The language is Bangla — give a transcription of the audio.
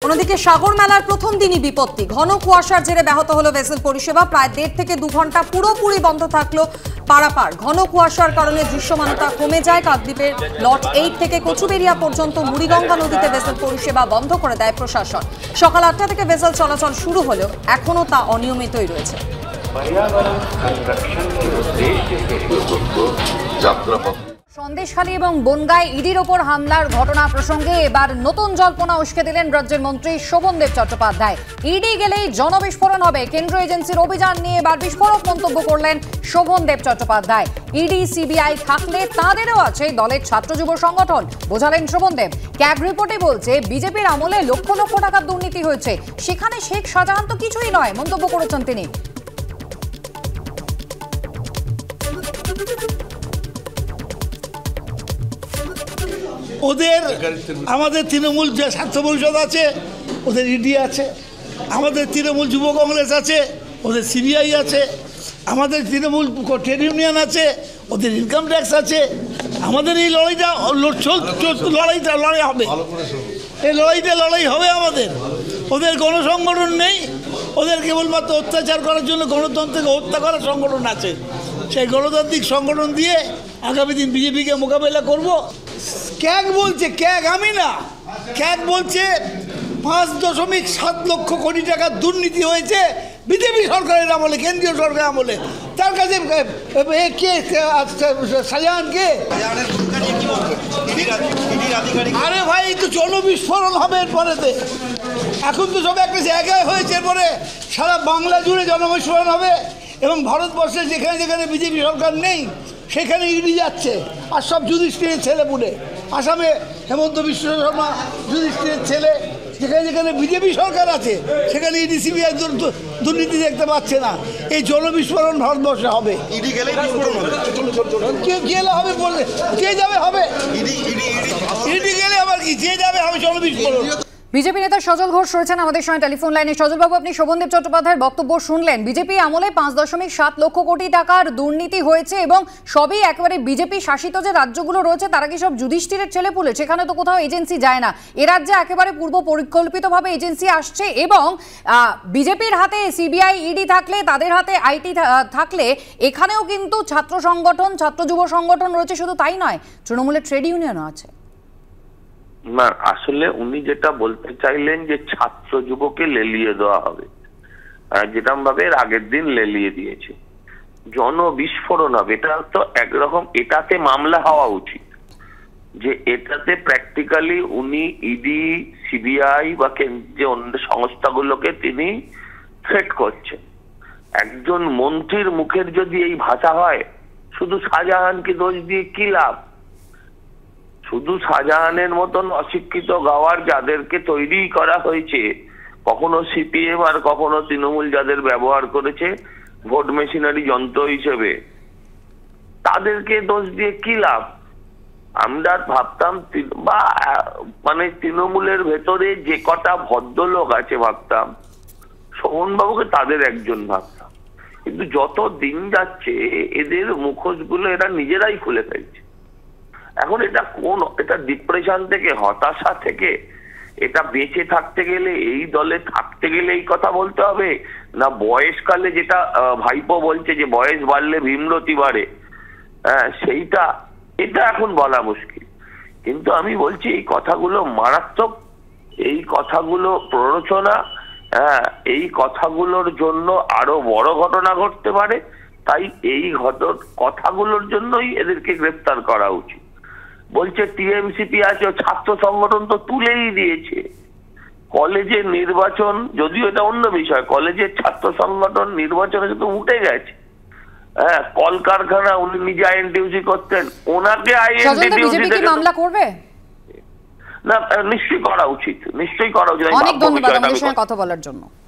অন্যদিকে সাগর মেলার প্রথম দিনই বিপত্তি, ঘন কুয়াশার জেরে ব্যাহত হলো ভেসেল পরিষেবা। প্রায় 1.5 থেকে 2 ঘন্টা পুরোপুরি বন্ধ থাকলো পারাপার। ঘন কুয়াশার কারণে দৃশ্যমানতা কমে যায়। কাকদ্বীপের লট 8 থেকে কচুবেড়িয়া পর্যন্ত মুড়িগঙ্গা নদীতে ভেসেল পরিষেবা বন্ধ করে দেয় প্রশাসন। সকাল 8টা থেকে ভেসেল চলাচল শুরু হলেও এখনও তা অনিয়মিতই রয়েছে। সন্দেশখালী এবং বনগাঁয় ইডির ওপর হামলার ঘটনা প্রসঙ্গে এবার নতুন জল্পনা উস্কে দিলেন রাজ্যের মন্ত্রী শোভনদেব চট্টোপাধ্যায়। ইডি গেলেই জনবিস্ফোরণ হবে, কেন্দ্রীয় এজেন্সির অভিযান নিয়ে এবার বিস্ফোরক মন্তব্য করলেন শোভনদেব চট্টোপাধ্যায়। ইডি সিবিআই থাকলে তাদেরও আছে দলের ছাত্র যুব সংগঠন, বোঝালেন শোভনদেব। ক্যাগ রিপোর্টে বলছে বিজেপির আমলে লক্ষ লক্ষ টাকার দুর্নীতি হয়েছে, সেখানে শেখ শাহজাহান তো কিছুই নয়, মন্তব্য করেছেন তিনি। ওদের আমাদের তৃণমূল যে ছাত্র পরিষদ আছে, ওদের ইডি আছে। আমাদের তৃণমূল যুব কংগ্রেস আছে, ওদের সিবিআই আছে। আমাদের তৃণমূল ট্রেড ইউনিয়ন আছে, ওদের ইনকাম ট্যাক্স আছে। আমাদের এই লড়াই হবে, এই লড়াই হবে আমাদের। ওদের গণসংগঠন নেই, ওদের কেবলমাত্র অত্যাচার করার জন্য গণতন্ত্রকে হত্যা করার সংগঠন আছে। সেই গণতান্ত্রিক সংগঠন দিয়ে আগামী দিন বিজেপিকে মোকাবেলা করব। ক্যাগ বলছে, ক্যাগ আমি না, ক্যাগ বলছে 5.7 লক্ষ কোটি টাকার দুর্নীতি হয়েছে বিজেপি সরকারের আমলে, কেন্দ্রীয় সরকারের আমলে। তার কাছে কে শাহজাহান কে? আরে ভাই, তো জনবিস্ফোরণ হবে এরপরেতে। এখন তো সব একটা জায়গায় হয়েছে, এরপরে সারা বাংলা জুড়ে জনবিস্ফোরণ হবে। এবং ভারতবর্ষে যেখানে যেখানে বিজেপি সরকার নেই সেখানে ইডি যাচ্ছে, আর সব যুধিষ্ঠিরের ছেলে পুলে। আসামে হেমন্ত বিশ্ব শর্মা যুধিষ্ঠিরের ছেলে। যেখানে যেখানে বিজেপি সরকার আছে সেখানে ইডি সিবিআই দুর্নীতি দেখতে পাচ্ছে না। এই জনবিস্ফোরণ ভারতবর্ষে হবে। ইডি গেলে হবে, বললে যে যাবে হবে। ইডি গেলে আবার কি, যে যাবে হবে জনবিস্ফোরণ। বিজেপি নেতা সজল ঘোষ রয়েছেন আমাদের সঙ্গে টেলিফোন লাইনে। সজল বাবু, আপনি শোভনদেব চট্টোপাধ্যায়ের বক্তব্য শুনলেন। বিজেপি আমলে 5.7 লক্ষ কোটি টাকার দুর্নীতি হয়েছে এবং সবই একেবারে বিজেপি শাসিত যে রাজ্যগুলো রয়েছে তারা কি সব যুধিষ্ঠিরের ছেলেপুলে? সেখানে তো কোথাও এজেন্সি যায় না। এ রাজ্যে একেবারে পূর্ব পরিকল্পিতভাবে এজেন্সি আসছে এবং বিজেপির হাতে সিবিআই ইডি থাকলে, তাদের হাতে আইটি থাকলে, এখানেও কিন্তু ছাত্র সংগঠন, ছাত্র যুব সংগঠন রয়েছে। শুধু তাই নয়, তৃণমূলের ট্রেড ইউনিয়নও আছে। না, আসলে উনি যেটা বলতে চাইলেন যে ছাত্র যুবকে লেলিয়ে দেওয়া হবে, যেরকম ভাবে এর আগের দিন লেলিয়ে দিয়েছে, জনবিস্ফোরণ হবে। এটা তো একরকম, এটাতে মামলা হওয়া উচিত, যে এটাতে প্র্যাকটিক্যালি উনি ইডি, সিবিআই বা কেন্দ্রীয় অন্য সংস্থাগুলোকে তিনি থ্রেট করছেন। একজন মন্ত্রীর মুখের যদি এই ভাষা হয়, শুধু শাহজাহানকে দোষ দিয়ে কি লাভ? শুধু শাহজাহানের মতন অশিক্ষিত গাওয়ার যাদেরকে তৈরি করা হয়েছে, কখনো সিপিএম আর কখনো তৃণমূল যাদের ব্যবহার করেছে ভোট মেশিনারি যন্ত্র হিসেবে, তাদেরকে দোষ দিয়ে কি লাভ? আমরা ভাবতাম বা মানে তৃণমূলের ভেতরে যে কটা ভদ্রলোক আছে ভাবতাম শোভনবাবুকে তাদের একজন ভাবতাম। কিন্তু যত দিন যাচ্ছে এদের মুখোশগুলো এরা নিজেরাই খুলে ফেলছে। এখন এটা ডিপ্রেশন থেকে, হতাশা থেকে, এটা বেঁচে থাকতে গেলে, এই দলে থাকতে গেলে এই কথা বলতে হবে, না বয়সকালে যেটা ভাইপো বলছে যে বয়স বাড়লে ভীমরতি বাড়ে, সেইটা, এটা এখন বলা মুশকিল। কিন্তু আমি বলছি এই কথাগুলো মারাত্মক, এই কথাগুলো প্ররোচনা, এই কথাগুলোর জন্য আরো বড় ঘটনা ঘটতে পারে। তাই এই কথাগুলোর জন্যই এদেরকে গ্রেফতার করা উচিত। বলছে টিএমসিপি আছে, ছাত্র সংগঠন তো তুলেই দিয়েছে। কলেজের নির্বাচন, যদিও এটা অন্য বিষয়, কলেজের ছাত্র সংগঠন নির্বাচনে তো উঠে গেছে। কলকারখানা উনি নিজে আইএনটিইউসি করতেন, ওনাকে আইএনটিইউসি মামলা করবে না, নিশ্চয়ই করা উচিত, নিশ্চয়ই করা উচিত। অনেক ধন্যবাদ আমাদের সঙ্গে কথা বলার জন্য।